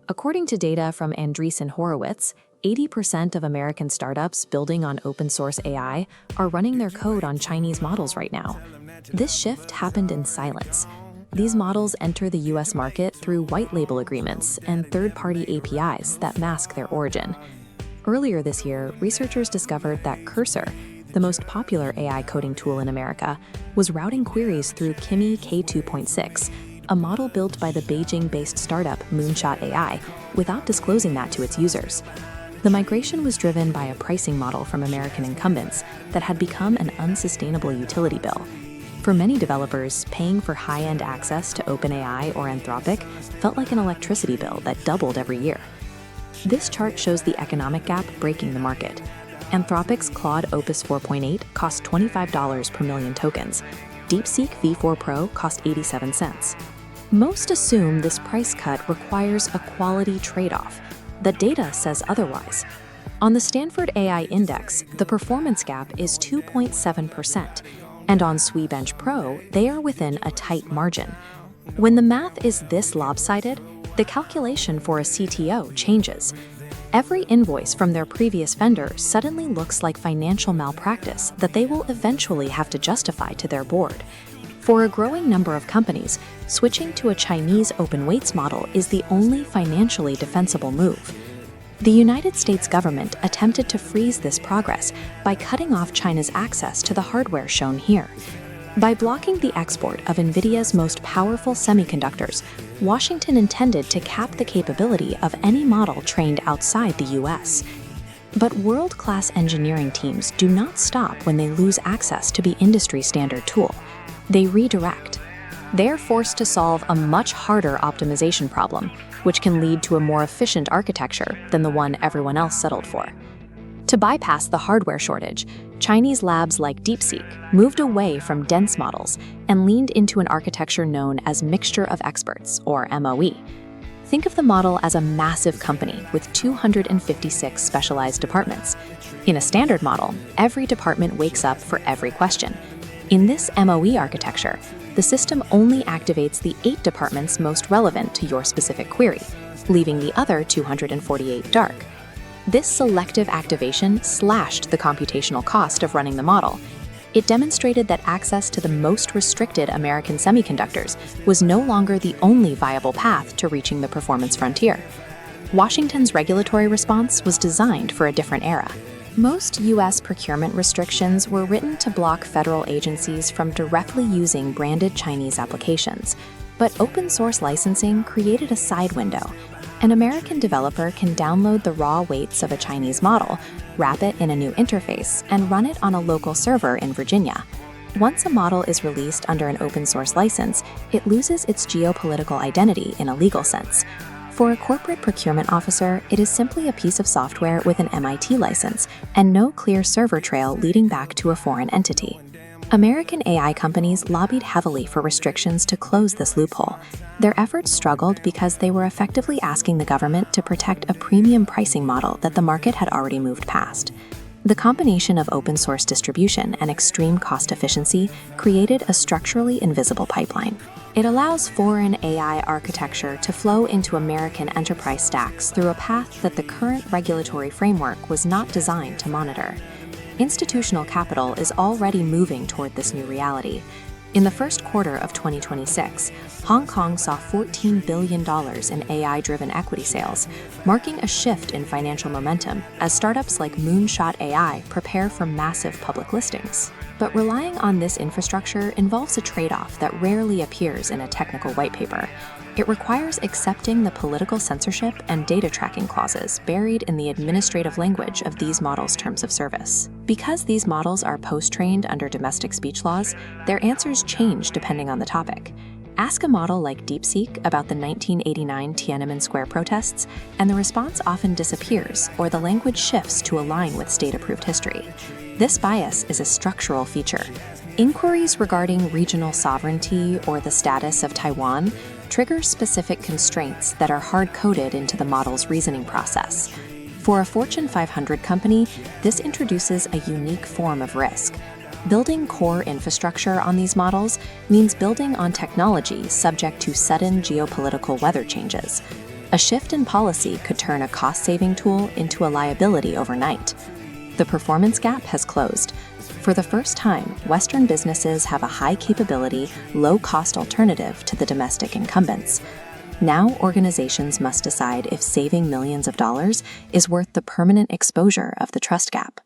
According to data from Andreessen Horowitz, 80% of American startups building on open-source AI are running their code on Chinese models right now. This shift happened in silence. These models enter the US market through white-label agreements and third-party APIs that mask their origin. Earlier this year, researchers discovered that Cursor, the most popular AI coding tool in America, was routing queries through Kimi K2.6, a model built by the Beijing-based startup Moonshot AI, without disclosing that to its users. The migration was driven by a pricing model from American incumbents that had become an unsustainable utility bill. For many developers, paying for high-end access to OpenAI or Anthropic felt like an electricity bill that doubled every year. This chart shows the economic gap breaking the market. Anthropic's Claude Opus 4.8 cost $25 per million tokens. DeepSeek V4 Pro cost 87 cents. Most assume this price cut requires a quality trade-off. The data says otherwise. On the Stanford AI Index, the performance gap is 2.7%, and on SweBench Pro, they are within a tight margin. When the math is this lopsided, the calculation for a CTO changes. Every invoice from their previous vendor suddenly looks like financial malpractice that they will eventually have to justify to their board. For a growing number of companies, switching to a Chinese open weights model is the only financially defensible move. The United States government attempted to freeze this progress by cutting off China's access to the hardware shown here. By blocking the export of NVIDIA's most powerful semiconductors, Washington intended to cap the capability of any model trained outside the US. But world-class engineering teams do not stop when they lose access to the industry-standard tool. They redirect. They're forced to solve a much harder optimization problem, which can lead to a more efficient architecture than the one everyone else settled for. To bypass the hardware shortage, Chinese labs like DeepSeek moved away from dense models and leaned into an architecture known as Mixture of Experts, or MOE. Think of the model as a massive company with 256 specialized departments. In a standard model, every department wakes up for every question. In this MOE architecture, the system only activates the 8 departments most relevant to your specific query, leaving the other 248 dark. This selective activation slashed the computational cost of running the model. It demonstrated that access to the most restricted American semiconductors was no longer the only viable path to reaching the performance frontier. Washington's regulatory response was designed for a different era. Most U.S. procurement restrictions were written to block federal agencies from directly using branded Chinese applications, but open-source licensing created a side window. An American developer can download the raw weights of a Chinese model, wrap it in a new interface, and run it on a local server in Virginia. Once a model is released under an open-source license, it loses its geopolitical identity in a legal sense. For a corporate procurement officer, it is simply a piece of software with an MIT license and no clear server trail leading back to a foreign entity. American AI companies lobbied heavily for restrictions to close this loophole. Their efforts struggled because they were effectively asking the government to protect a premium pricing model that the market had already moved past. The combination of open-source distribution and extreme cost efficiency created a structurally invisible pipeline. It allows foreign AI architecture to flow into American enterprise stacks through a path that the current regulatory framework was not designed to monitor. Institutional capital is already moving toward this new reality. In the first quarter of 2026, Hong Kong saw $14 billion in AI-driven equity sales, marking a shift in financial momentum as startups like Moonshot AI prepare for massive public listings. But relying on this infrastructure involves a trade-off that rarely appears in a technical white paper. It requires accepting the political censorship and data tracking clauses buried in the administrative language of these models' terms of service. Because these models are post-trained under domestic speech laws, their answers change depending on the topic. Ask a model like DeepSeek about the 1989 Tiananmen Square protests, and the response often disappears or the language shifts to align with state-approved history. This bias is a structural feature. Inquiries regarding regional sovereignty or the status of Taiwan trigger specific constraints that are hard-coded into the model's reasoning process. For a Fortune 500 company, this introduces a unique form of risk. Building core infrastructure on these models means building on technology subject to sudden geopolitical weather changes. A shift in policy could turn a cost-saving tool into a liability overnight. The performance gap has closed. For the first time, Western businesses have a high-capability, low-cost alternative to the domestic incumbents. Now, organizations must decide if saving millions of dollars is worth the permanent exposure of the trust gap.